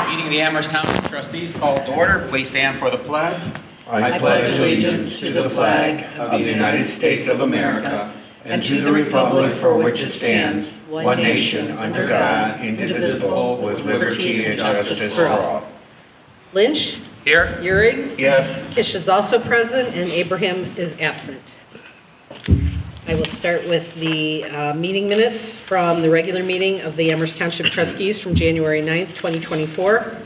Meeting of the Amherst Township Trustees called to order. Please stand for the pledge. I pledge allegiance to the flag of the United States of America and to the republic for which it stands, one nation, under God, indivisible, with liberty and justice for all. Lynch? Here. Euring? Yes. Kish is also present, and Abraham is absent. I will start with the meeting minutes from the regular meeting of the Amherst Township Trustees from January 9th, 2024.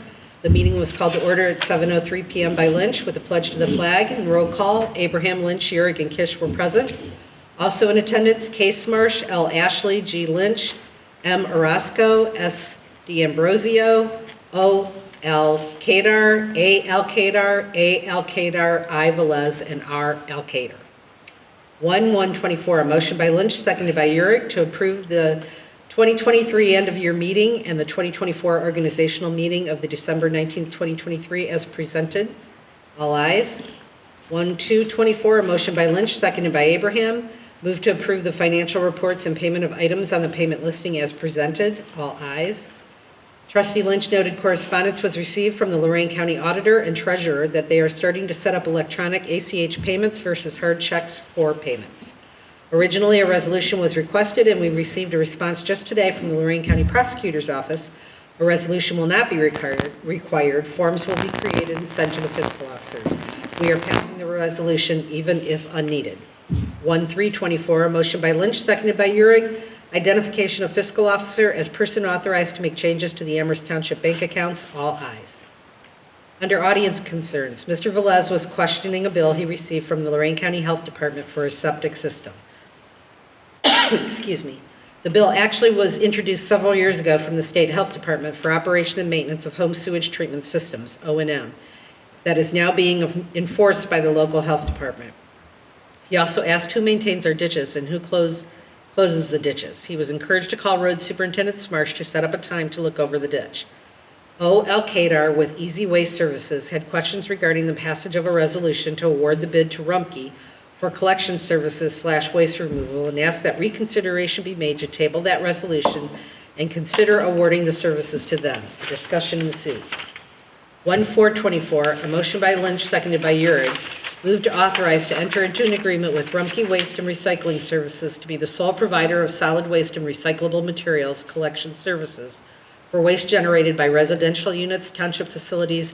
The meeting was called to order at 7:03 p.m. by Lynch with a pledge to the flag and roll call. Abraham, Lynch, Euring, and Kish were present. Also in attendance, Case Marsh, L. Ashley, G. Lynch, M. Orozco, S. D'Ambrosio, O. L. Kadar, A. L. Kadar, A. L. Kadar, I. Velez, and R. L. Kadar. 1/124, a motion by Lynch, seconded by Urick, to approve the 2023 end-of-year meeting and the 2024 organizational meeting of the December 19th, 2023 as presented. All ayes. 1/2/24, a motion by Lynch, seconded by Abraham. Move to approve the financial reports and payment of items on the payment listing as presented. All ayes. Trustee Lynch noted correspondence was received from the Lorain County Auditor and Treasurer that they are starting to set up electronic ACH payments versus hard checks for payments. Originally, a resolution was requested, and we received a response just today from the Lorain County Prosecutor's Office. A resolution will not be required. Forms will be created and sent to the fiscal officers. We are passing the resolution even if unneeded. 1/3/24, a motion by Lynch, seconded by Euring. Identification of fiscal officer as person authorized to make changes to the Amherst Township bank accounts. All ayes. Under audience concerns, Mr. Velez was questioning a bill he received from the Lorain County Health Department for his septic system. Excuse me. The bill actually was introduced several years ago from the State Health Department for operation and maintenance of home sewage treatment systems, O&M, that is now being enforced by the local health department. He also asked who maintains our ditches and who closes the ditches. He was encouraged to call Road Superintendent Smarsh to set up a time to look over the ditch. O. L. Kadar with Easy Waste Services had questions regarding the passage of a resolution to award the bid to Rumpke for collection services / waste removal and asked that reconsideration be made to table that resolution and consider awarding the services to them. Discussion ensued. 1/4/24, a motion by Lynch, seconded by Euring, moved to authorize to enter into an agreement with Rumpke Waste and Recycling Services to be the sole provider of solid waste and recyclable materials collection services for waste generated by residential units, township facilities,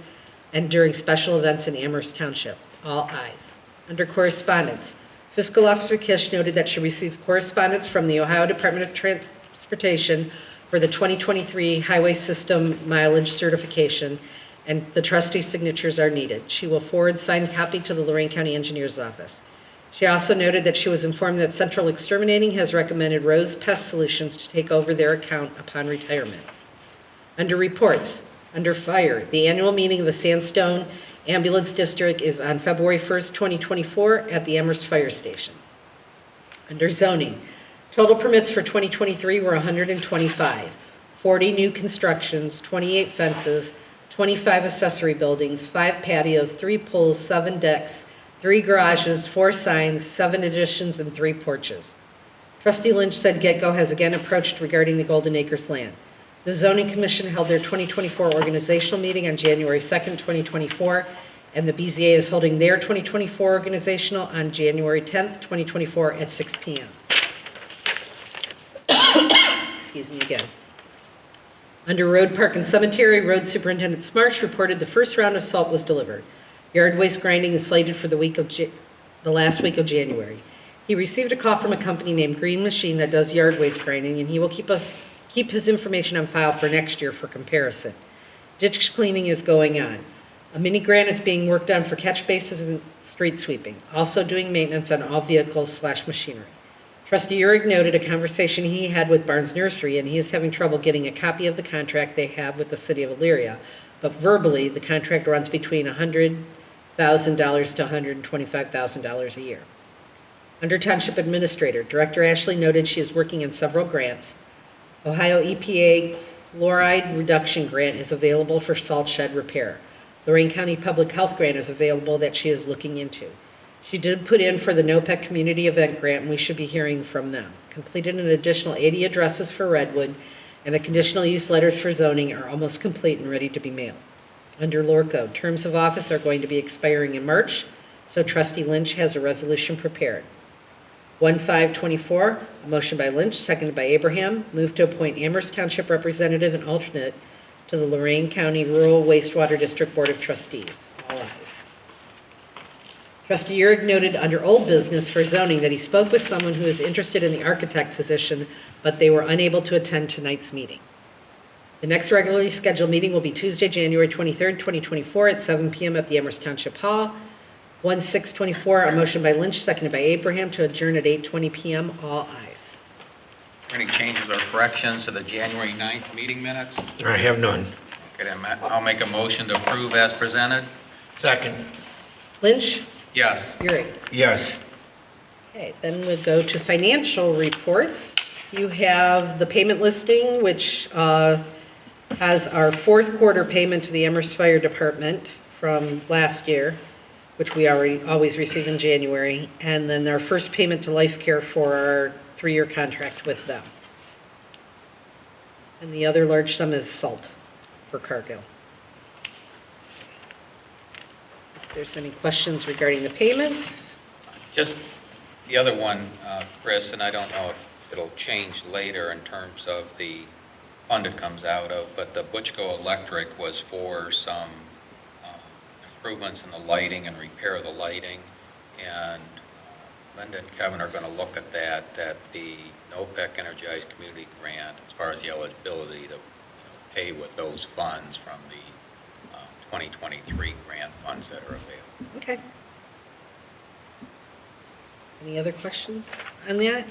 and during special events in Amherst Township. All ayes. Under correspondence, Fiscal Officer Kish noted that she received correspondence from the Ohio Department of Transportation for the 2023 Highway System Mileage Certification, and the trustee signatures are needed. She will forward signed copy to the Lorain County Engineer's Office. She also noted that she was informed that Central Exterminating has recommended Rose Pest Solutions to take over their account upon retirement. Under reports, under fire, the annual meeting of the Sandstone Ambulance District is on February 1st, 2024 at the Amherst Fire Station. Under zoning, total permits for 2023 were 125, 40 new constructions, 28 fences, 25 accessory buildings, 5 patios, 3 pools, 7 decks, 3 garages, 4 signs, 7 additions, and 3 porches. Trustee Lynch said GetGo has again approached regarding the Golden Acres land. The Zoning Commission held their 2024 organizational meeting on January 2nd, 2024, and the BZA is holding their 2024 organizational on January 10th, 2024 at 6 p.m. Excuse me again. Under Road, Park, and Cemetery, Road Superintendent Smarsh reported the first round of salt was delivered. Yard waste grinding is slated for the last week of January. He received a call from a company named Green Machine that does yard waste grinding, and he will keep his information on file for next year for comparison. Ditch cleaning is going on. A mini grant is being worked on for catch bases and street sweeping, also doing maintenance on all vehicles / machinery. Trustee Euring noted a conversation he had with Barnes Nursery, and he is having trouble getting a copy of the contract they have with the city of Elyria, but verbally, the contract runs between $100,000 to $125,000 a year. Under Township Administrator, Director Ashley noted she is working on several grants. Ohio EPA Fluoride Reduction Grant is available for salt shed repair. Lorain County Public Health Grant is available that she is looking into. She did put in for the NOPEC Community Event Grant, and we should be hearing from them. Completed an additional 80 addresses for Redwood and the conditional use letters for zoning are almost complete and ready to be mailed. Under Lower Code, terms of office are going to be expiring in March, so Trustee Lynch has a resolution prepared. 1/5/24, a motion by Lynch, seconded by Abraham, move to appoint Amherst Township Representative and alternate to the Lorraine County Rural Wastewater District Board of Trustees. All ayes. Trustee Urick noted under old business for zoning that he spoke with someone who is interested in the architect position, but they were unable to attend tonight's meeting. The next regularly scheduled meeting will be Tuesday, January 23rd, 2024 at 7 p.m. at the Amherst Township Hall. 1/6/24, a motion by Lynch, seconded by Abraham, to adjourn at 8:20 p.m. All ayes. Any changes or corrections to the January 9th meeting minutes? I have none. Okay, then I'll make a motion to approve as presented. Second. Lynch? Yes. Urick? Yes. Okay, then we'll go to financial reports. You have the payment listing, which has our fourth quarter payment to the Amherst Fire Department from last year, which we always receive in January, and then our first payment to Life Care for our 3-year contract with them. And the other large sum is salt for Cargill. If there's any questions regarding the payments? Just the other one, Chris, and I don't know if it'll change later in terms of the fund it comes out of, but the Butchko Electric was for some improvements in the lighting and repair of the lighting, and Linda and Kevin are going to look at that the NOPEC Energized Community Grant, as far as the eligibility to pay with those funds from the 2023 grant funds that are available. Okay. Any other questions on that?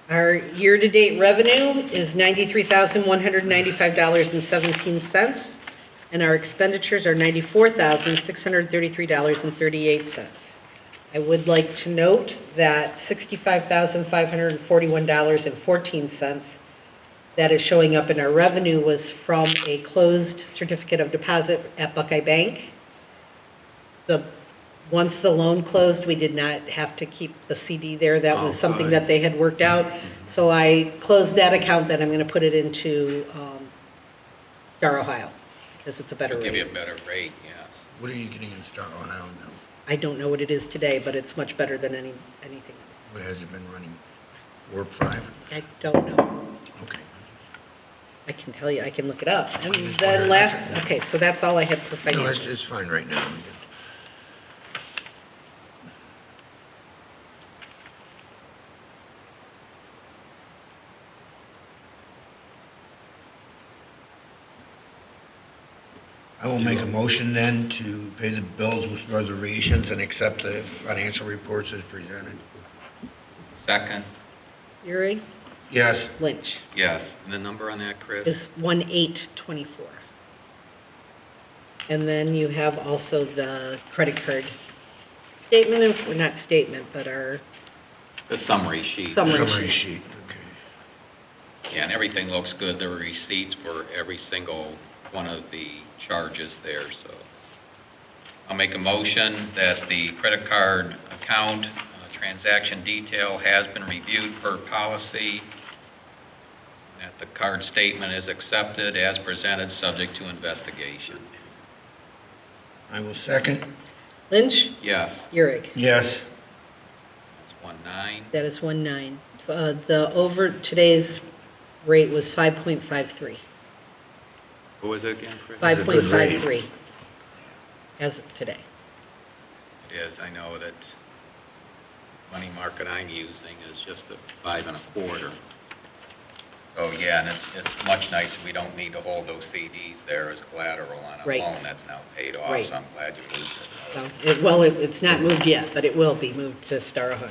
Our year-to-date revenue is $93,195.17, and our expenditures are $94,633.38. I would like to note that $65,541.14 that is showing up in our revenue was from a closed certificate of deposit at Buckeye Bank. Once the loan closed, we did not have to keep the CD there. That was something that they had worked out. So I closed that account, then I'm going to put it into Star Ohio, because it's a better It'll rate. give you a better rate, yes. What are you getting in Star Ohio now? I don't know what it is today, but it's much better than anything else. What has it been running? Warp 5? I don't know. Okay. I can tell you, I can look it up. And then okay, so that's all I have for No, financials. it's fine right now. I will make a motion then to pay the bills with reservations and accept the financial reports as presented. Second, Uri? Yes. Lynch yes. And the number on that, Chris? is 1824. And then you have also the credit card statement, or not statement, but our The summary sheet. Summary sheet, okay. Yeah, and everything looks good. There were receipts for every single one of the charges there, so. I'll make a motion that the credit card account transaction detail has been reviewed per policy, that the card statement is accepted as presented, subject to investigation. I will second. Lynch? Yes, Urick? Yes. that's 1-9. That is 19. Today's rate was 5.53. What was it again, Chris? a good rate. 5.53 as of today. It is. I know that money market I'm using is just a 5 1/4. So yeah, and it's much nicer. We don't need to hold those CDs there as collateral on a Right. loan that's now paid off. Right. So I'm glad you moved it. It's not moved yet, but it will be moved to Star Ohio.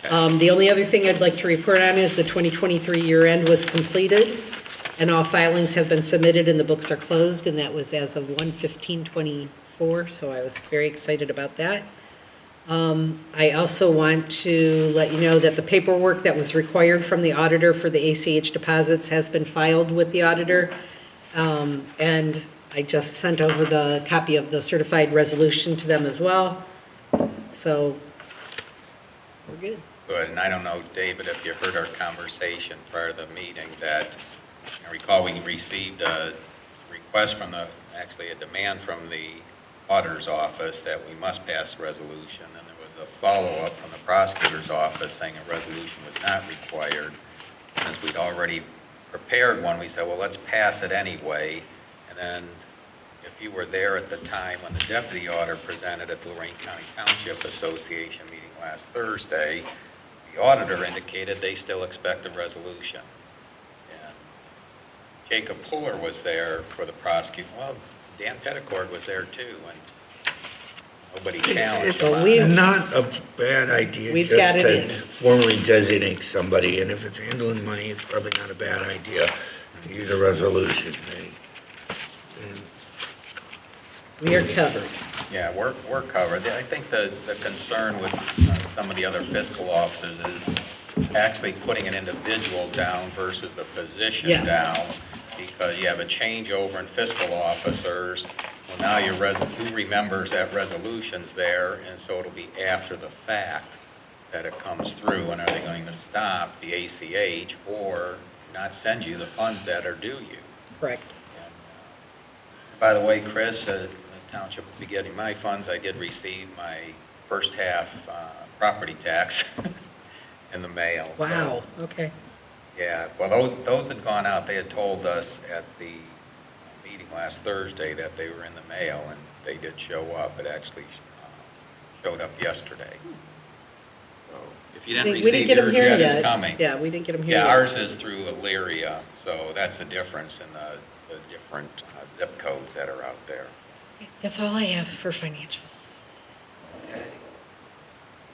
Okay. The only other thing I'd like to report on is the 2023 year end was completed, and all filings have been submitted and the books are closed, and that was as of 1/15/24, so I was very excited about that. I also want to let you know that the paperwork that was required from the auditor for the ACH deposits has been filed with the auditor, and I just sent over the copy of the certified resolution to them as well, so we're good. could, and I don't know, David, if you heard our conversation prior to the meeting, that I recall we received a request from actually a demand from the auditor's office that we must pass a resolution, and there was a follow-up from the prosecutor's office saying a resolution was not required. Since we'd already prepared one, we said, well, let's pass it anyway. And then, if you were there at the time when the deputy auditor presented at the Lorraine County Township Association meeting last Thursday, the auditor indicated they still expect a resolution. And Jacob Puller was there for the prosecutor. Well, Dan Petticord was there too, and nobody challenged him. Well, we've- Not a bad idea, We've just got it to in. formally designate somebody, and if it's handling money, it's probably not a bad idea to use a resolution. And We are covered. Yeah, we're covered. I think the concern with some of the other fiscal officers is actually putting an individual down versus the position Yes. down, because you have a changeover in fiscal officers. Well, now who remembers that resolution's there, and so it'll be after the fact that it comes through, and are they going to stop the ACH or not send you the funds that are due you? Correct. And, by the way, Chris, the township will be getting my funds. I did receive my first half property tax in the mail. so, Wow, okay. yeah, well, those had gone out. They had told us at the meeting last Thursday that they were in the mail, and they did show up. It actually showed up yesterday. So if you didn't We didn't receive get them yours here yet, yet. it's coming. Yeah, we didn't get them here Yeah, yet. ours is through Elyria, so that's the difference in the different zip codes that are out there. That's all I have for financials.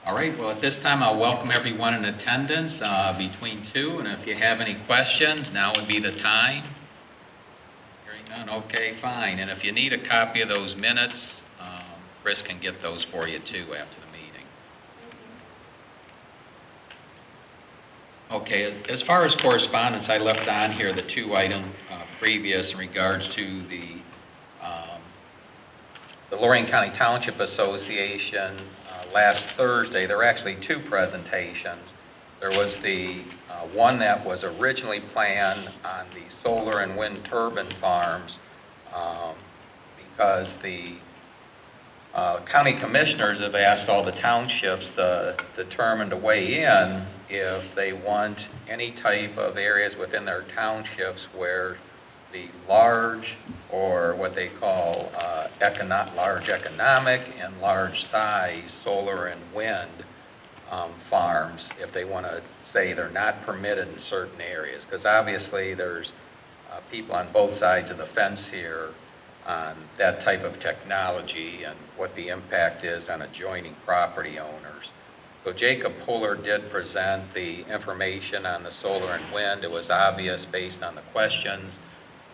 All right, well, at this time, I'll welcome everyone in attendance between 2, and if you have any questions, now would be the time. Hearing none, okay, fine. And if you need a copy of those minutes, Chris can get those for you too after the meeting. Okay, as far as correspondence, I left on here the 2 items previous in regards to the Lorraine County Township Association. Last Thursday, there were actually 2 presentations. There was the one that was originally planned on the solar and wind turbine farms, because the county commissioners have asked all the townships to determine to weigh in if they want any type of areas within their townships where the large, or what they call large economic and large size solar and wind farms, if they want to say they're not permitted in certain areas. Because obviously there's people on both sides of the fence here on that type of technology and what the impact is on adjoining property owners. So Jacob Puller did present the information on the solar and wind. It was obvious based on the questions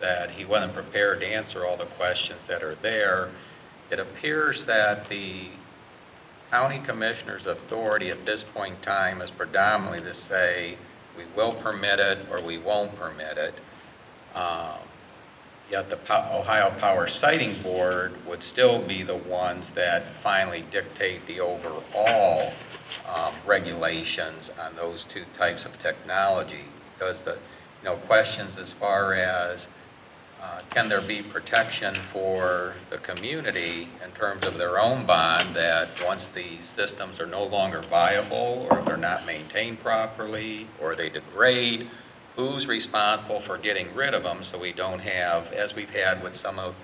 that he wasn't prepared to answer all the questions that are there. It appears that the county commissioner's authority at this point in time is predominantly to say we will permit it or we won't permit it. Yet the Ohio Power Siting Board would still be the ones that finally dictate the overall regulations on those 2 types of technology. Because the questions as far as can there be protection for the community in terms of their own bond, that once these systems are no longer viable or they're not maintained properly or they degrade, who's responsible for getting rid of them so we don't have, as we've had with some of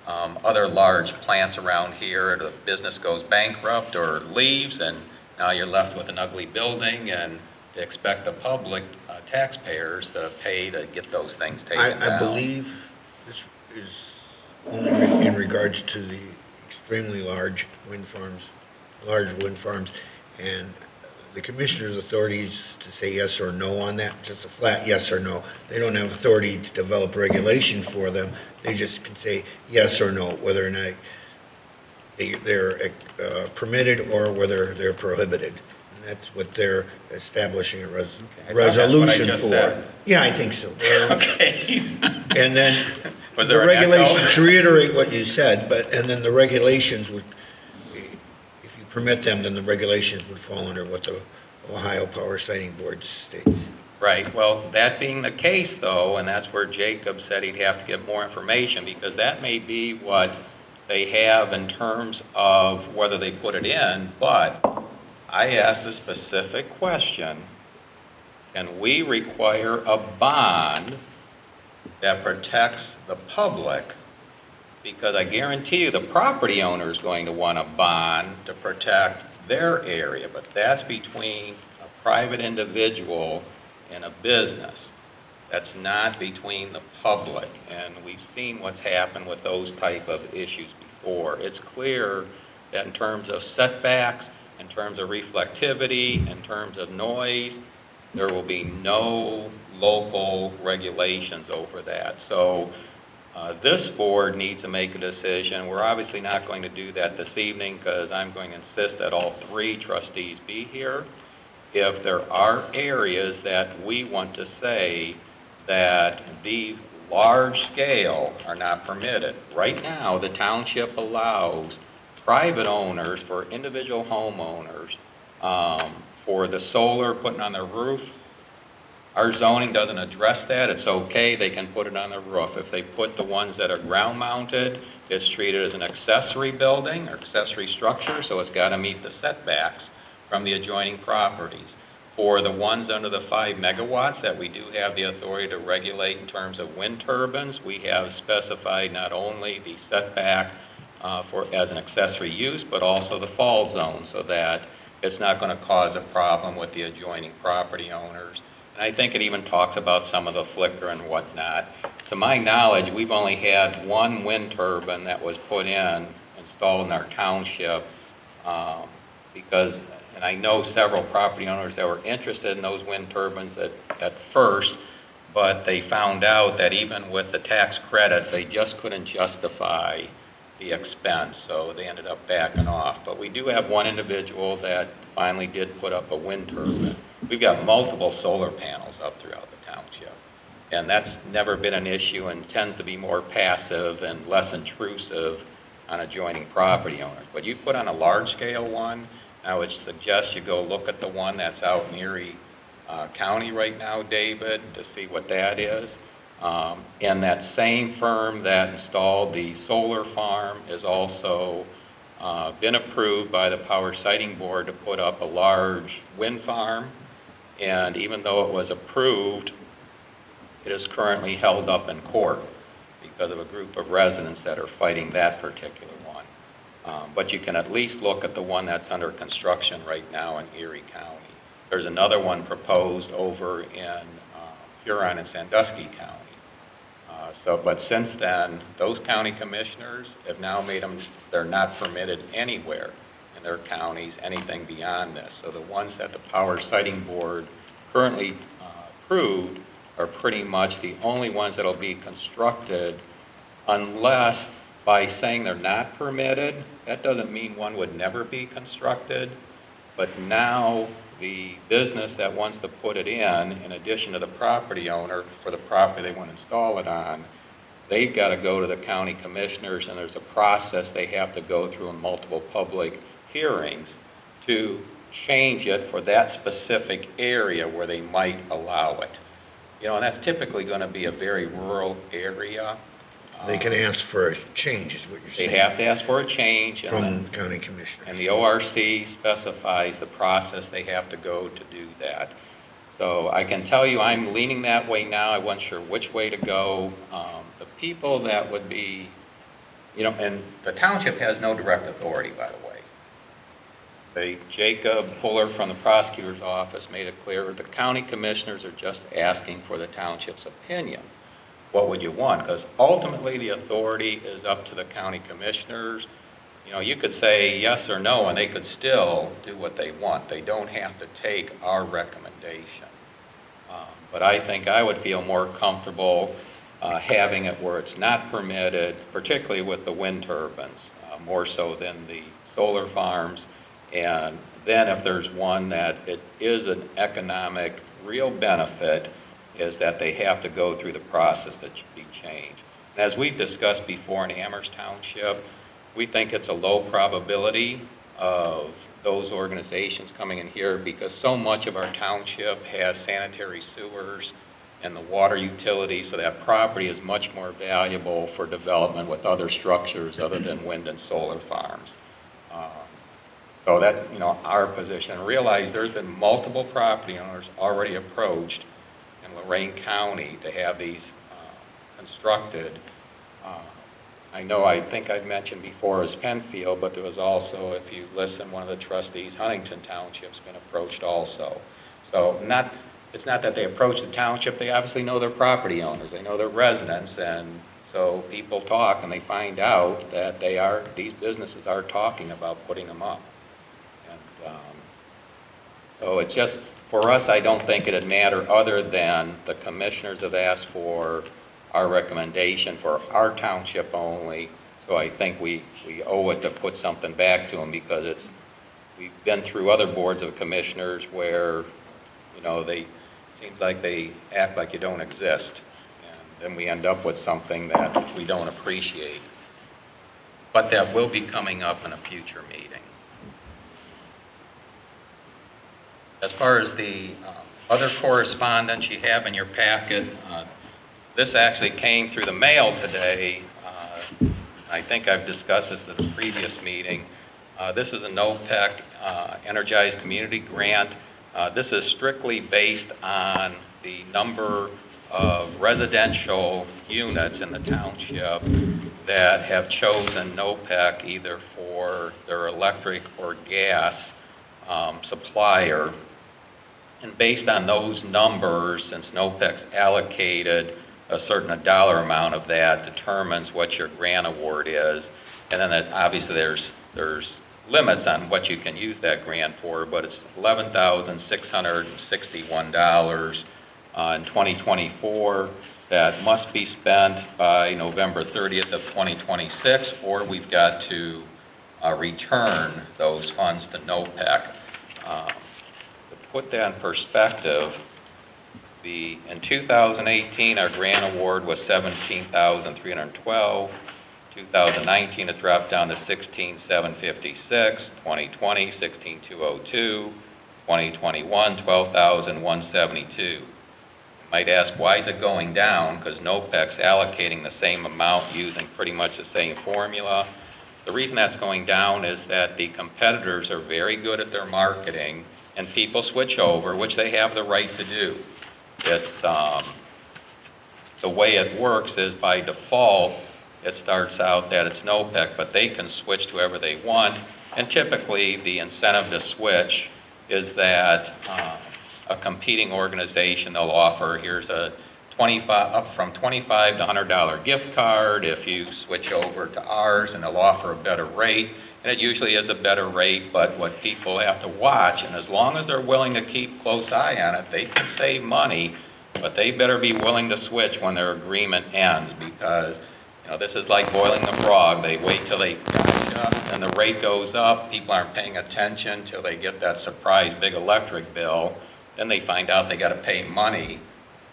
other large plants around here, the business goes bankrupt or leaves and now you're left with an ugly building, and to expect the public taxpayers to pay to get those things taken down. I believe this is only in regards to the extremely large wind farms, and the commissioner's authorities to say yes or no on that, just a flat yes or no. They don't have authority to develop regulations for them. They just can say yes or no, whether or not they're permitted or whether they're prohibited. And that's what they're establishing a resolution for. Said. Yeah, I think so. Okay. And then Was the there an echo? regulations, to reiterate what you said, and then the regulations would, if you permit them, then the regulations would fall under what the Ohio Power Sighting Board states. Right, well, that being the case though, and that's where Jacob said he'd have to get more information, because that may be what they have in terms of whether they put it in, but I asked a specific question. Can we require a bond that protects the public? Because I guarantee you the property owner is going to want a bond to protect their area, but that's between a private individual and a business. That's not between the public, and we've seen what's happened with those type of issues before. It's clear that in terms of setbacks, in terms of reflectivity, in terms of noise, there will be no local regulations over that. So this board needs to make a decision. We're obviously not going to do that this evening because I'm going to insist that all three trustees be here. If there are areas that we want to say that these large scale are not permitted. Right now, the township allows private owners for individual homeowners for the solar putting on their roof. Our zoning doesn't address that. It's okay, they can put it on the roof. If they put the ones that are ground mounted, it's treated as an accessory building or accessory structure, so it's got to meet the setbacks from the adjoining properties. For the ones under the 5 megawatts that we do have the authority to regulate in terms of wind turbines, we have specified not only the setback as an accessory use, but also the fall zone, so that it's not going to cause a problem with the adjoining property owners. And I think it even talks about some of the flicker and whatnot. To my knowledge, we've only had one wind turbine that was installed in our township, because, and I know several property owners that were interested in those wind turbines at first, but they found out that even with the tax credits, they just couldn't justify the expense, so they ended up backing off. But we do have one individual that finally did put up a wind turbine. We've got multiple solar panels up throughout the township, and that's never been an issue and tends to be more passive and less intrusive on adjoining property owners. But you put on a large scale one, I would suggest you go look at the one that's out in Erie County right now, David, to see what that is. And that same firm that installed the solar farm is also been approved by the Power Sighting Board to put up a large wind farm. And even though it was approved, it is currently held up in court because of a group of residents that are fighting that particular one. But you can at least look at the one that's under construction right now in Erie County. There's another one proposed over in Huron and Sandusky County. But since then, those county commissioners have now made them, they're not permitted anywhere in their counties, anything beyond this. So the ones that the Power Sighting Board currently approved are pretty much the only ones that will be constructed, unless by saying they're not permitted, that doesn't mean one would never be constructed. But now the business that wants to put it in addition to the property owner for the property they want to install it on, they've got to go to the county commissioners, and there's a process they have to go through in multiple public hearings to change it for that specific area where they might allow it. You know, and that's typically going to be a very rural area. They can ask for a change, is what you're saying. They have to ask for a change. From the county commissioners. And the ORC specifies the process they have to go to do that. So I can tell you I'm leaning that way now. I wasn't sure which way to go. The people that would be, you know, and the township has no direct authority, by the way. Jacob Fuller from the prosecutor's office made it clear the county commissioners are just asking for the township's opinion. What would you want? Because ultimately the authority is up to the county commissioners. You know, you could say yes or no, and they could still do what they want. They don't have to take our recommendation. But I think I would feel more comfortable having it where it's not permitted, particularly with the wind turbines, more so than the solar farms. And then if there's one that it is an economic real benefit, is that they have to go through the process that should be changed. And as we've discussed before in Amherst Township, we think it's a low probability of those organizations coming in here, because so much of our township has sanitary sewers and the water utility, so that property is much more valuable for development with other structures other than wind and solar farms. So that's, our position. Realize there's been multiple property owners already approached in Lorraine County to have these constructed. I think I'd mentioned before is Penfield, but there was also, if you listen, one of the trustees, Huntington Township's been approached also. So it's not that they approach the township, they obviously know their property owners, they know their residents, and so people talk and they find out that these businesses are talking about putting them up. And so it's just, for us, I don't think it'd matter other than the commissioners have asked for our recommendation for our township only, so I think we owe it to put something back to them, because we've been through other boards of commissioners where, seems like they act like you don't exist, and then we end up with something that we don't appreciate. But that will be coming up in a future meeting. As far as the other correspondence you have in your packet, this actually came through the mail today. I think I've discussed this at the previous meeting. This is a NOPEC Energized Community Grant. This is strictly based on the number of residential units in the township that have chosen NOPEC either for their electric or gas supplier. And based on those numbers, since NOPEC's allocated a certain dollar amount of that, determines what your grant award is. And then obviously there's limits on what you can use that grant for, but it's $11,661 in 2024 that must be spent by November 30th of 2026, or we've got to return those funds to NOPEC. To put that in perspective, in 2018, our grant award was $17,312. 2019, it dropped down to $16,756. 2020, $16,202. 2021, $12,172. Might ask, why is it going down? Because NOPEC's allocating the same amount using pretty much the same formula. The reason that's going down is that the competitors are very good at their marketing, and people switch over, which they have the right to do. It's the way it works is by default, it starts out that it's NOPEC, but they can switch to whoever they want. And typically, the incentive to switch is that a competing organization, they'll offer, here's a up from $25 to $100 gift card if you switch over to ours, and they'll offer a better rate. And it usually is a better rate, but what people have to watch, and as long as they're willing to keep close eye on it, they can save money, but they better be willing to switch when their agreement ends, because this is like boiling the frog. They wait till they gotcha, and the rate goes up. People aren't paying attention till they get that surprise big electric bill. Then they find out they got to pay money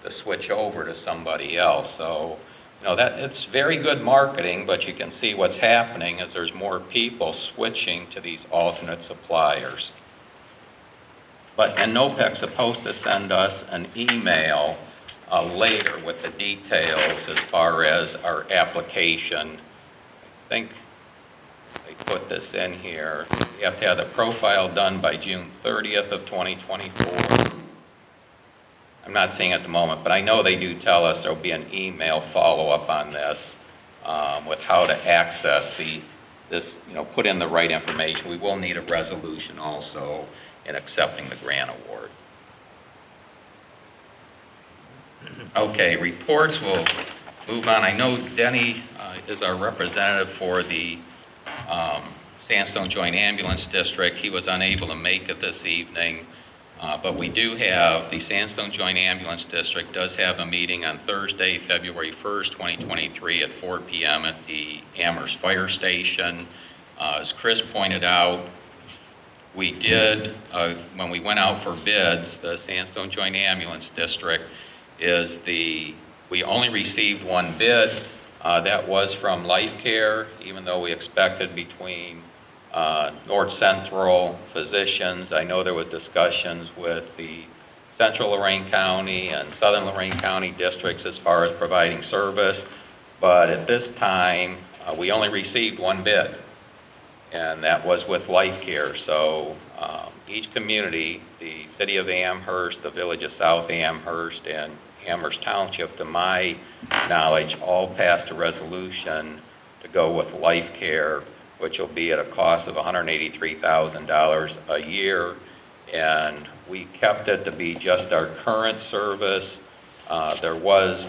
to switch over to somebody else. So, that it's very good marketing, but you can see what's happening is there's more people switching to these alternate suppliers. And NOPEC's supposed to send us an email later with the details as far as our application. I think they put this in here. You have to have the profile done by June 30th of 2024. I'm not seeing it at the moment, but I know they do tell us there'll be an email follow-up on this with how to access this, put in the right information. We will need a resolution also in accepting the grant award. Okay, reports, we'll move on. I know Denny is our representative for the Sandstone Joint Ambulance District. He was unable to make it this evening. But we do have, the Sandstone Joint Ambulance District does have a meeting on Thursday, February 1st, 2023 at 4 p.m. at the Amherst Fire Station. As Chris pointed out, we did, when we went out for bids, the Sandstone Joint Ambulance District we only received one bid. That was from Life Care, even though we expected between North Central physicians. I know there was discussions with the Central Lorraine County and Southern Lorraine County districts as far as providing service, but at this time, we only received one bid, and that was with Life Care. So each community, the city of Amherst, the village of South Amherst, and Amherst Township, to my knowledge, all passed a resolution to go with Life Care, which will be at a cost of $183,000 a year. And we kept it to be just our current service. There was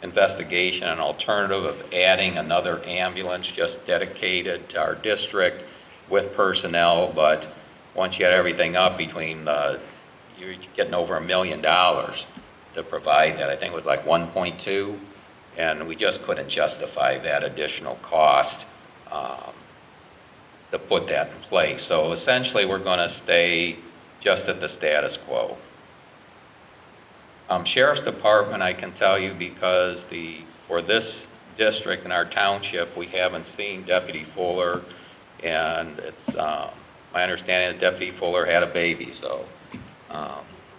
investigation, an alternative of adding another ambulance just dedicated to our district with personnel, but once you had everything up between you're getting over $1 million to provide that. I think it was like 1.2, and we just couldn't justify that additional cost to put that in place. So essentially, we're going to stay just at the status quo. Sheriff's Department, I can tell you, because for this district in our township, we haven't seen Deputy Fuller, and it's my understanding is Deputy Fuller had a baby, so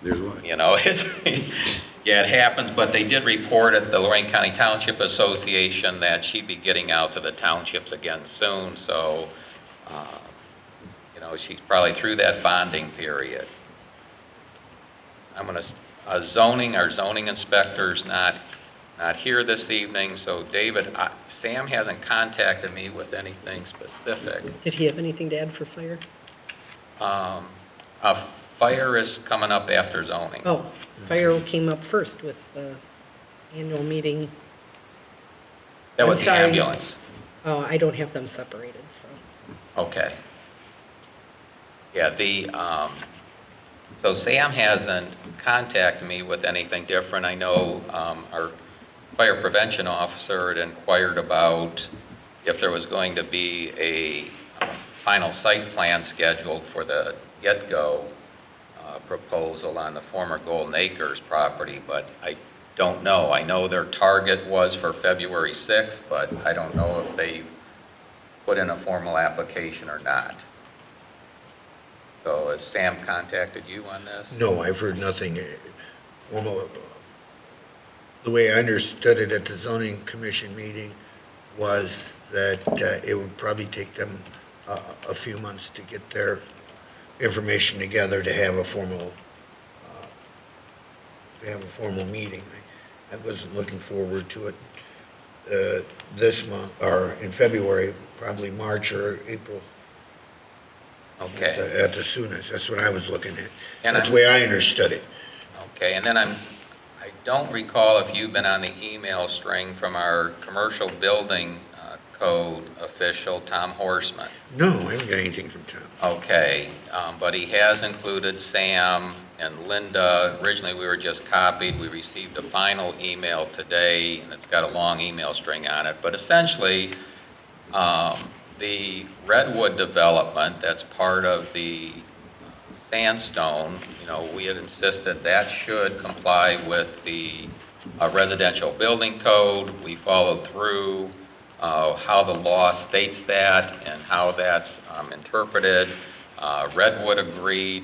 There's one. you know, it's yeah, it happens. But they did report at the Lorraine County Township Association that she'd be getting out to the townships again soon. So, you know, she's probably through that bonding period. I'm going to our zoning inspector's not here this evening. So, David, Sam hasn't contacted me with anything specific. Did he have anything to add for fire? Fire is coming up after zoning. Oh, fire came up first with the annual meeting. That was I'm the sorry. ambulance. Oh, I don't have them separated, so. Okay. Yeah, so Sam hasn't contacted me with anything different. I know our fire prevention officer had inquired about if there was going to be a final site plan scheduled for the get-go proposal on the former Golden Acres property, but I don't know. I know their target was for February 6th, but I don't know if they put in a formal application or not. So has Sam contacted you on this? No, I've heard nothing. Well, the way I understood it at the zoning commission meeting was that it would probably take them a few months to get their information together to have a formal meeting. I wasn't looking forward to it this month or in February, probably March or April. Okay. At the soonest. That's what I was looking at. And That's the way I understood it. Okay, and then I don't recall if you've been on the email string from our commercial building code official, Tom Horseman. No, I haven't got anything from Tom. Okay, but he has included Sam and Linda. Originally, we were just copied. We received a final email today, and it's got a long email string on it. But essentially, the Redwood development that's part of the sandstone, you know, we had insisted that should comply with the residential building code. We followed through how the law states that and how that's interpreted. Redwood agreed.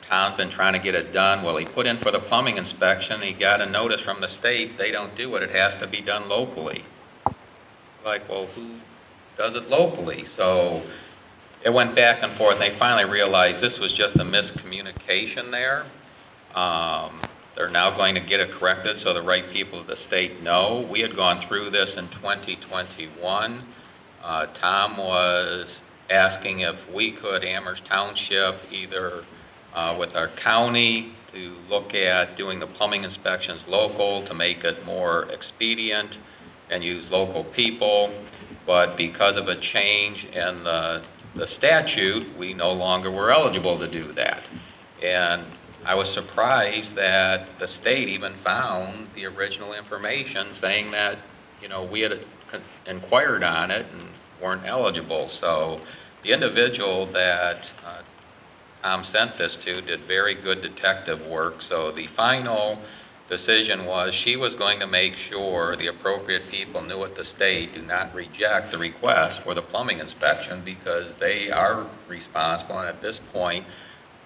Tom's been trying to get it done. Well, he put in for the plumbing inspection. He got a notice from the state. They don't do it. It has to be done locally. Like, well, who does it locally? So it went back and forth. They finally realized this was just a miscommunication there. They're now going to get it corrected so the right people of the state know. We had gone through this in 2021. Tom was asking if we could, Amherst Township, either with our county to look at doing the plumbing inspections local to make it more expedient and use local people. But because of a change in the statute, we no longer were eligible to do that. And I was surprised that the state even found the original information saying that, you know, we had inquired on it and weren't eligible. So the individual that Tom sent this to did very good detective work. So the final decision was she was going to make sure the appropriate people knew at the state do not reject the request for the plumbing inspection because they are responsible and at this point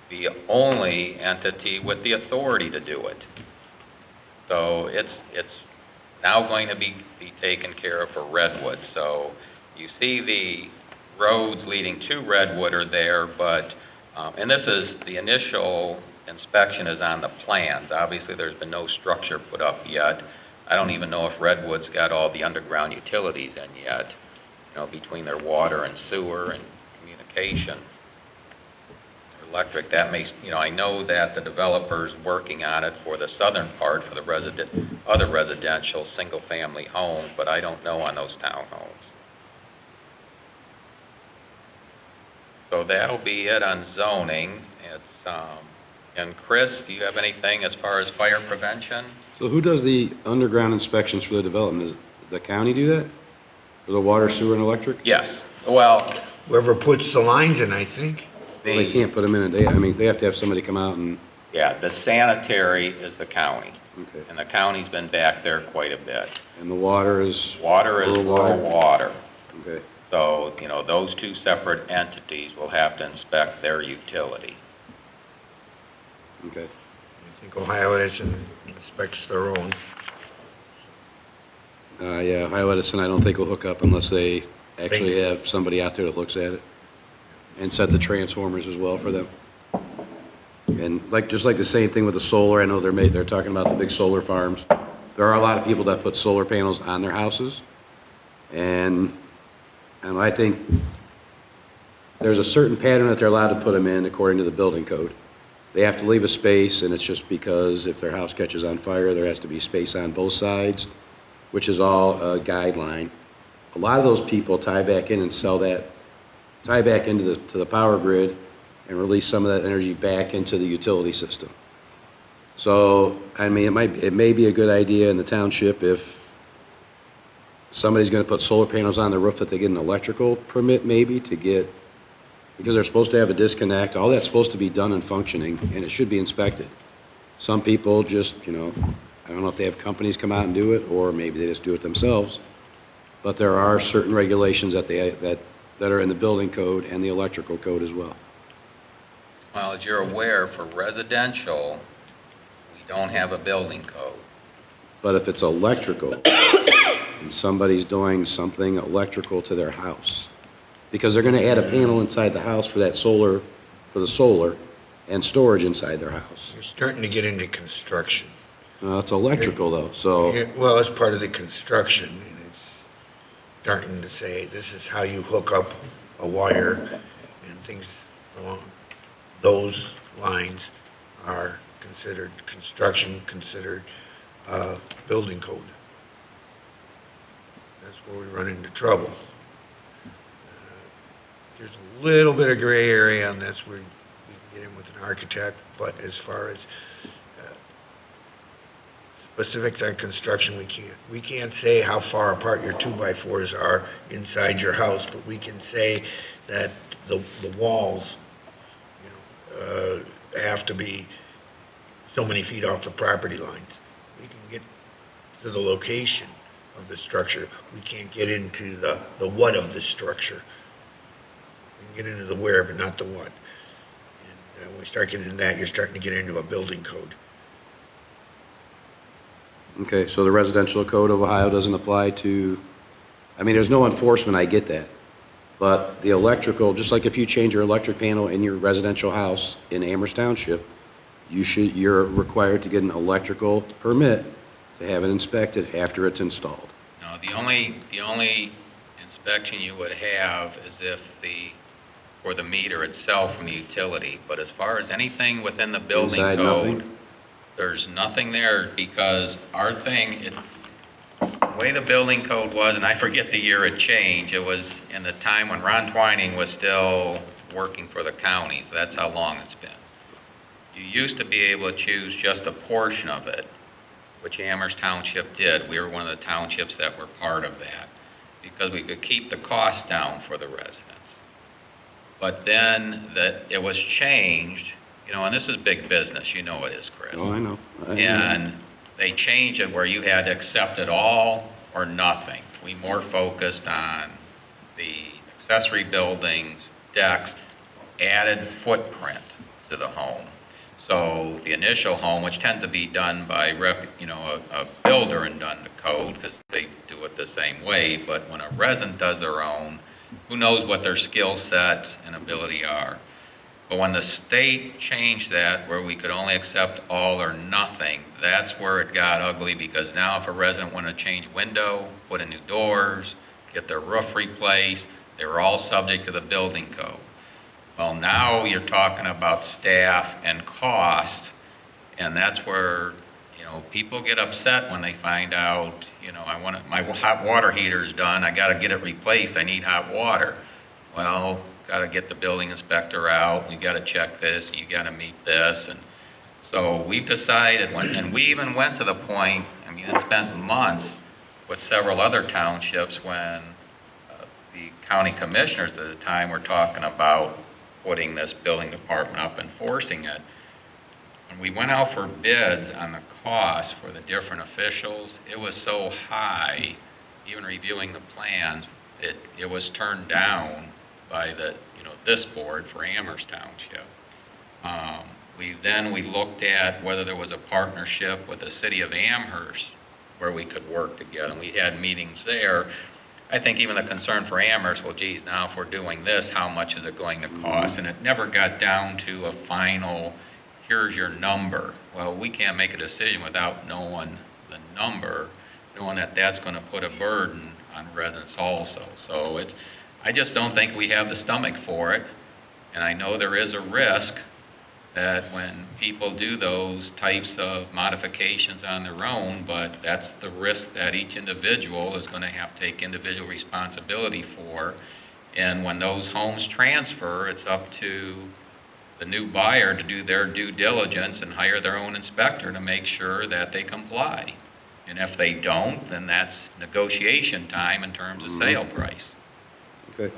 the only entity with the authority to do it. So it's now going to be taken care of for Redwood. So you see the roads leading to Redwood are there, but, and this is, the initial inspection is on the plans. Obviously, there's been no structure put up yet. I don't even know if Redwood's got all the underground utilities in yet, between their water and sewer and communication. Electric, that may, I know that the developer's working on it for the southern part for the other residential single-family homes, but I don't know on those townhomes. So that'll be it on zoning. And Chris, do you have anything as far as fire prevention? So who does the underground inspections for the development? Does the county do that? For the water, sewer, and electric? Yes. Well, Whoever puts the lines in, I think. Well, they can't put them in a day. I mean, they have to have somebody come out and, yeah, the sanitary is the county, okay. and the county's been back there quite a bit. And the water is? Water is rural water. Okay. So, those two separate entities will have to inspect their utility. Okay. I think Ohio Edison inspects their own. Yeah, Ohio Edison, I don't think will hook up unless they actually have somebody out there that looks at it. And set the transformers as well for them. And just like the same thing with the solar, I know they're talking about the big solar farms. There are a lot of people that put solar panels on their houses. And I think there's a certain pattern that they're allowed to put them in according to the building code. They have to leave a space, and it's just because if their house catches on fire, there has to be space on both sides, which is all a guideline. A lot of those people tie back in and tie back into the power grid and release some of that energy back into the utility system. So, I mean, it may be a good idea in the township if somebody's gonna put solar panels on the roof that they get an electrical permit maybe because they're supposed to have a disconnect. All that's supposed to be done and functioning, and it should be inspected. Some people just, I don't know if they have companies come out and do it, or maybe they just do it themselves. But there are certain regulations that are in the building code and the electrical code as well. Well, as you're aware, for residential, we don't have a building code. But if it's electrical, and somebody's doing something electrical to their house, because they're gonna add a panel inside the house for the solar, and storage inside their house. You're starting to get into construction. It's electrical though, so, Well, it's part of the construction, and it's starting to say, this is how you hook up a wire, and things along those lines are considered construction, considered building code. That's where we run into trouble. There's a little bit of gray area, and that's where we can get in with an architect, but as far as specifics on construction, we can't say how far apart your 2x4s are inside your house, but we can say that the walls, have to be so many feet off the property lines. We can get to the location of the structure. We can't get into the what of the structure. We can get into the where, but not the what. And when we start getting into that, you're starting to get into a building code. okay, so the residential code of Ohio doesn't apply to, I mean, there's no enforcement, I get that. But the electrical, just like if you change your electric panel in your residential house in Amherst Township, you're required to get an electrical permit to have it inspected after it's installed. No, the only inspection you would have is for the meter itself from the utility. But as far as anything within the building Inside, code, nothing? there's nothing there because our thing, the way the building code was, and I forget the year it changed, it was in the time when Ron Twining was still working for the county, so that's how long it's been. You used to be able to choose just a portion of it, which Amherst Township did. We were one of the townships that were part of that, because we could keep the cost down for the residents. But then it was changed, and this is big business, it is, Chris. Oh, I know. And they changed it where you had to accept it all or nothing. We more focused on the accessory buildings, decks, added footprint to the home. So the initial home, which tends to be done by a builder and done to code because they do it the same way, but when a resident does their own, who knows what their skill set and ability are. But when the state changed that, where we could only accept all or nothing, that's where it got ugly, because now if a resident wanted to change window, put in new doors, get their roof replaced, they were all subject to the building code. Well, now you're talking about staff and cost, and that's where, people get upset when they find out, my hot water heater's done, I gotta get it replaced, I need hot water. Well, gotta get the building inspector out, we gotta check this, you gotta meet this, and so we've decided, and we even went to the point, it spent months with several other townships when the county commissioners at the time were talking about putting this building department up, enforcing it. When we went out for bids on the cost for the different officials, it was so high, even reviewing the plans, it was turned down by this board for Amherst Township. We looked at whether there was a partnership with the city of Amherst where we could work together. And we had meetings there. I think even the concern for Amherst, well, geez, now if we're doing this, how much is it going to cost? And it never got down to a final, here's your number. Well, we can't make a decision without knowing the number, knowing that that's going to put a burden on residents also. So I just don't think we have the stomach for it. And I know there is a risk that when people do those types of modifications on their own, but that's the risk that each individual is going to have to take individual responsibility for. And when those homes transfer, it's up to the new buyer to do their due diligence and hire their own inspector to make sure that they comply. And if they don't, then that's negotiation time in terms of sale price. Okay.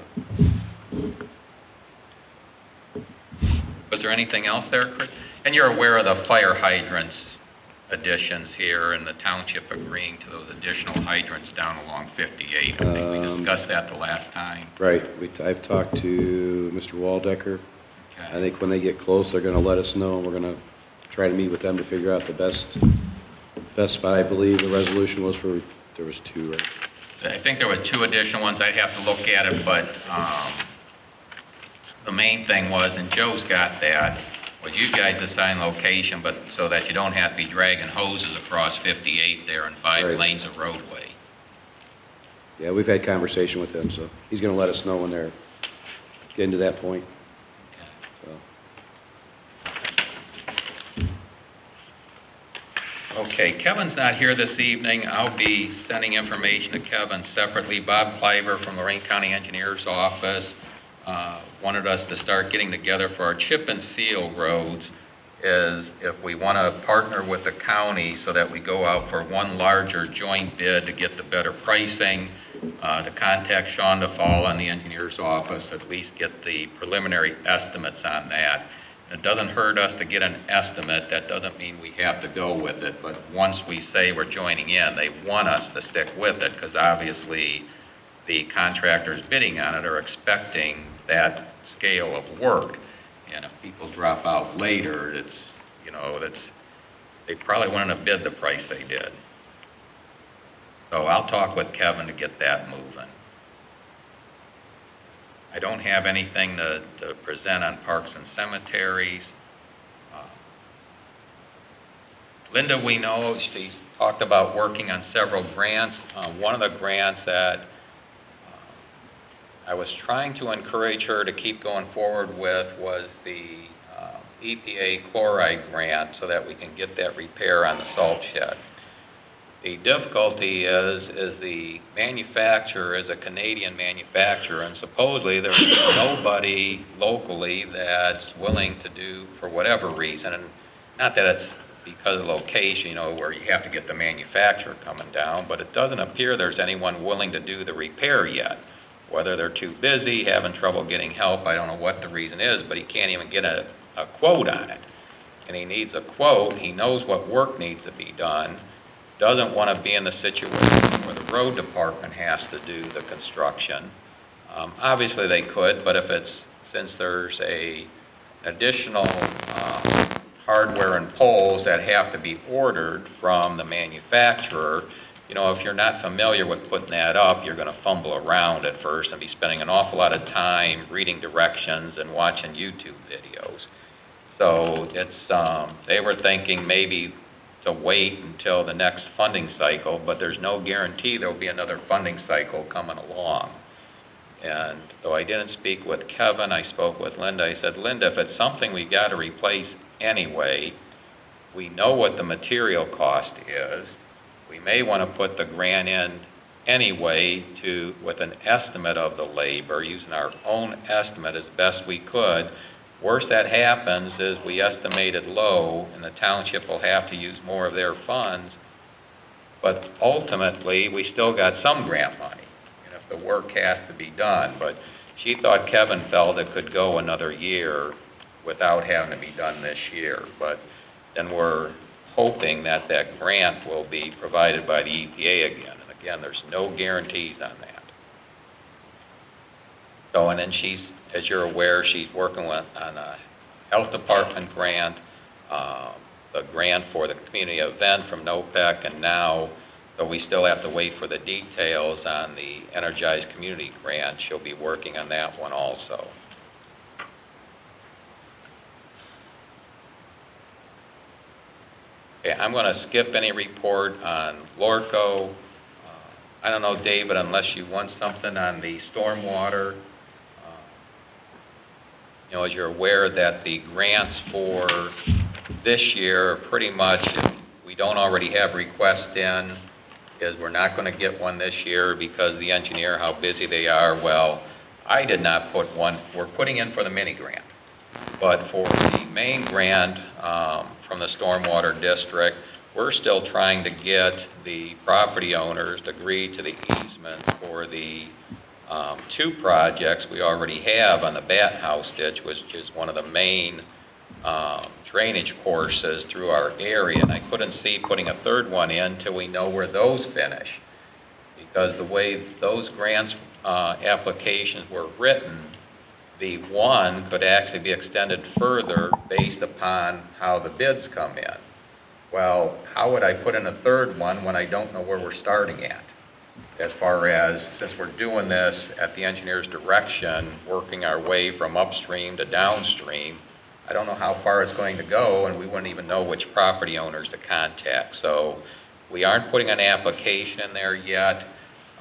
Was there anything else there, Chris? And you're aware of the fire hydrants additions here and the township agreeing to those additional hydrants down along 58. I think we discussed that the last time. Right. I've talked to Mr. Waldecker. Okay. I think when they get close, they're going to let us know, and we're going to try to meet with them to figure out the best spot. I believe the resolution was there was two, right? I think there were two additional ones. I'd have to look at it, but the main thing was, and Joe's got that, was you guys assign location, but so that you don't have to be dragging hoses across 58 there and 5 Right. lanes of roadway. Yeah, we've had conversation with him, so he's going to let us know when they're getting to that point. So. Okay, Kevin's not here this evening. I'll be sending information to Kevin separately. Bob Cliver from Lorraine County Engineer's Office wanted us to start getting together for our chip and seal roads, is if we want to partner with the county so that we go out for one larger joint bid to get the better pricing, to contact Sean DeFall in the engineer's office, at least get the preliminary estimates on that. It doesn't hurt us to get an estimate. That doesn't mean we have to go with it, but once we say we're joining in, they want us to stick with it, because obviously the contractors bidding on it are expecting that scale of work. And if people drop out later, they probably wouldn't have bid the price they did. So I'll talk with Kevin to get that moving. I don't have anything to present on parks and cemeteries. Linda, we know, she's talked about working on several grants. One of the grants that I was trying to encourage her to keep going forward with was the EPA chloride grant, so that we can get that repair on the salt shed. The difficulty is the manufacturer is a Canadian manufacturer, and supposedly there's nobody locally that's willing to do, for whatever reason, and not that it's because of location, where you have to get the manufacturer coming down, but it doesn't appear there's anyone willing to do the repair yet. Whether they're too busy, having trouble getting help, I don't know what the reason is, but he can't even get a quote on it. And he needs a quote, he knows what work needs to be done, doesn't want to be in the situation where the road department has to do the construction. Obviously, they could, but since there's additional hardware and poles that have to be ordered from the manufacturer, if you're not familiar with putting that up, you're going to fumble around at first and be spending an awful lot of time reading directions and watching YouTube videos. So they were thinking maybe to wait until the next funding cycle, but there's no guarantee there'll be another funding cycle coming along. And though I didn't speak with Kevin, I spoke with Linda. I said, Linda, if it's something we got to replace anyway, we know what the material cost is. We may want to put the grant in anyway with an estimate of the labor, using our own estimate as best we could. Worst that happens is we estimated low, and the township will have to use more of their funds. But ultimately, we still got some grant money, if the work has to be done. But she thought Kevin felt it could go another year without having to be done this year. But then we're hoping that grant will be provided by the EPA again. And again, there's no guarantees on that. So, and then as you're aware, she's working on a health department grant, the grant for the community event from NOPEC, and now, though we still have to wait for the details on the Energized Community Grant, she'll be working on that one also. Okay, I'm going to skip any report on Lorco. I don't know, David, unless you want something on the stormwater. As you're aware that the grants for this year are pretty much, if we don't already have requests in, is we're not going to get one this year because the engineer, how busy they are. Well, I did not put one. We're putting in for the mini grant. But for the main grant from the Stormwater District, we're still trying to get the property owners to agree to the easement for the two projects we already have on the Bat House ditch, which is one of the main drainage courses through our area. And I couldn't see putting a third one in till we know where those finish. Because the way those grants applications were written, the one could actually be extended further based upon how the bids come in. Well, how would I put in a third one when I don't know where we're starting at? As far as, since we're doing this at the engineer's direction, working our way from upstream to downstream, I don't know how far it's going to go, and we wouldn't even know which property owners to contact. So we aren't putting an application in there yet.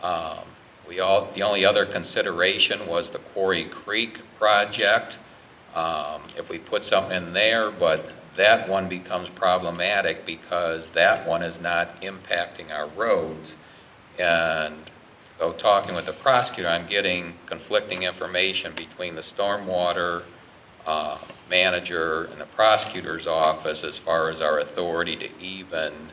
The only other consideration was the Quarry Creek project. If we put something in there, but that one becomes problematic because that one is not impacting our roads. And so talking with the prosecutor, I'm getting conflicting information between the stormwater manager and the prosecutor's office as far as our authority to even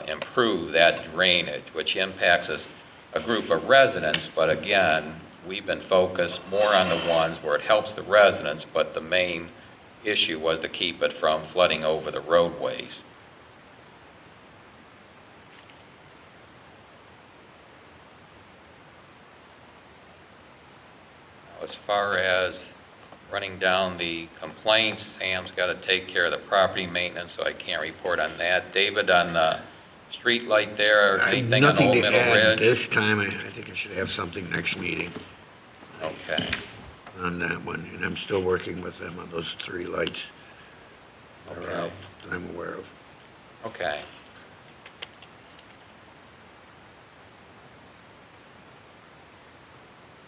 improve that drainage, which impacts us, a group of residents. But again, we've been focused more on the ones where it helps the residents, but the main issue was to keep it from flooding over the roadways. As far as running down the complaints, Sam's got to take care of the property maintenance, so I can't report on that. David, on the street light there, anything on Old Middle Ridge? This time, I think I should have something next meeting Okay. on that one, and I'm still working with them on those three lights that are out that I'm aware of. Okay.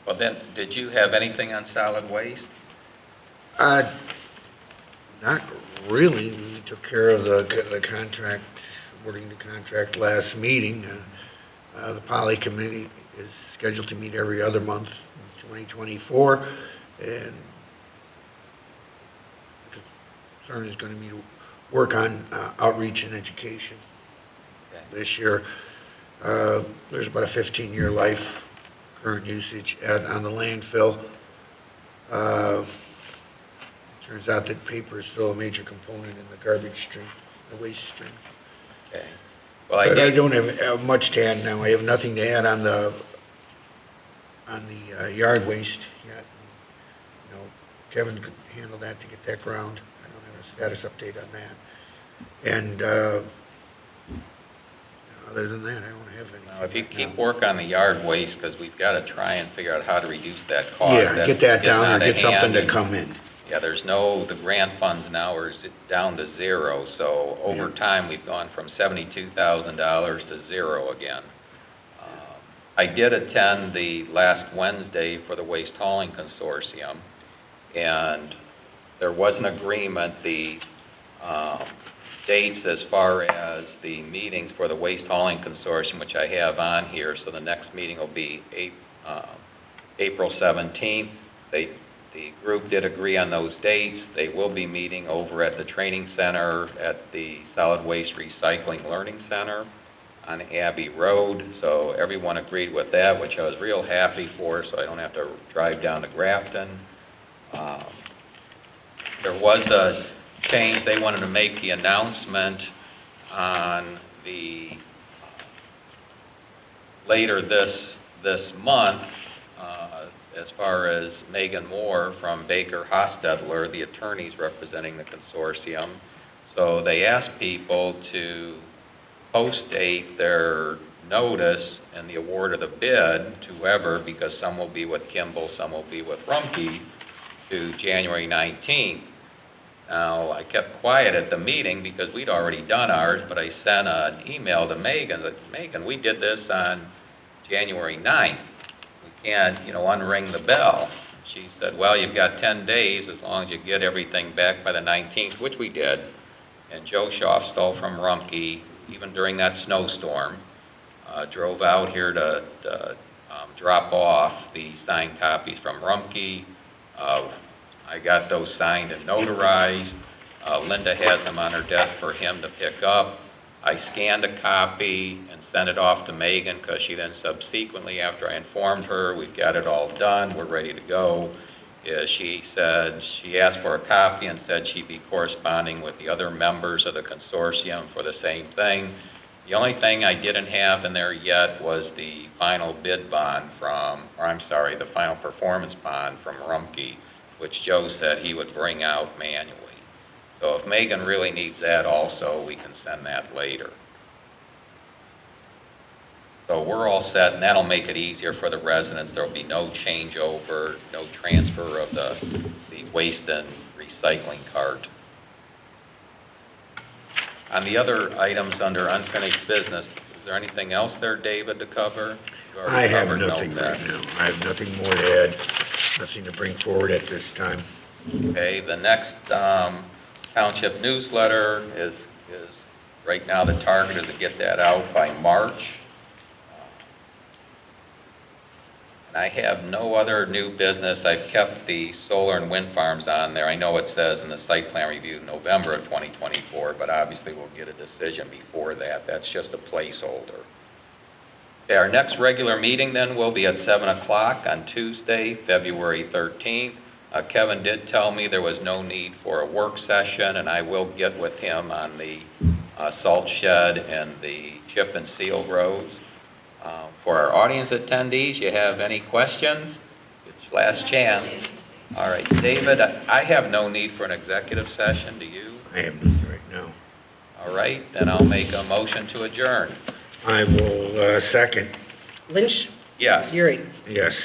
Well then, did you have anything on solid waste? Not really. We took care of the contract, awarding the contract last meeting. The Poly Committee is scheduled to meet every other month in 2024, and the concern is going to be to work on outreach and education. Okay. This year. There's about a 15-year life current usage on the landfill. Turns out that paper is still a major component in the garbage stream, the waste stream. Okay. Well, I But I did, don't have much to add now. I have nothing to add on the yard waste yet. You know, Kevin could handle that to get that ground. I don't have a status update on that. And other than that, I don't have any. now, if you keep work on the yard waste, because we've got to try and figure out how to reduce that cost. Yeah, That's get that getting down out or of get something hand. to come in. Yeah, the grant funds now are down to zero, so over time, we've gone from $72,000 to zero again. I did attend the last Wednesday for the Waste Hauling Consortium, and there was an agreement, the dates as far as the meetings for the Waste Hauling Consortium, which I have on here, so the next meeting will be April 17th. The group did agree on those dates. They will be meeting over at the training center at the Solid Waste Recycling Learning Center on Abbey Road. So everyone agreed with that, which I was real happy for, so I don't have to drive down to Grafton. There was a change. They wanted to make the announcement on the later this month, as far as Megan Moore from Baker Hostetler, the attorneys representing the consortium. So they asked people to post-date their notice and the award of the bid to whoever, because some will be with Kimball, some will be with Rumpke, to January 19th. Now, I kept quiet at the meeting because we'd already done ours, but I sent an email to Megan that, Megan, we did this on January 9th. We can't, unring the bell. She said, well, you've got 10 days as long as you get everything back by the 19th, which we did. And Joe Schaufstall from Rumpke, even during that snowstorm, drove out here to drop off the signed copies from Rumpke. I got those signed and notarized. Linda has them on her desk for him to pick up. I scanned a copy and sent it off to Megan, because she then subsequently, after I informed her, we've got it all done, we're ready to go, she said, she asked for a copy and said she'd be corresponding with the other members of the consortium for the same thing. The only thing I didn't have in there yet was the final bid bond the final performance bond from Rumpke, which Joe said he would bring out manually. So if Megan really needs that also, we can send that later. So we're all set, and that'll make it easier for the residents. There'll be no changeover, no transfer of the waste and recycling cart. On the other items under unfinished business, is there anything else there, David, to cover? I have nothing right now. I have nothing more to add, nothing to bring forward at this time. Okay, the next township newsletter is right now the target is to get that out by March. And I have no other new business. I've kept the solar and wind farms on there. I know it says in the site plan review November of 2024, but obviously we'll get a decision before that. That's just a placeholder. Okay, our next regular meeting then will be at 7 o'clock on Tuesday, February 13th. Kevin did tell me there was no need for a work session, and I will get with him on the salt shed and the chip and seal roads. For our audience attendees, you have any questions? It's last chance. All right, David, I have no need for an executive session. Do you? I have nothing right now. All right, then I'll make a motion to adjourn. I will second. Lynch? Yes. Yuri? Yes.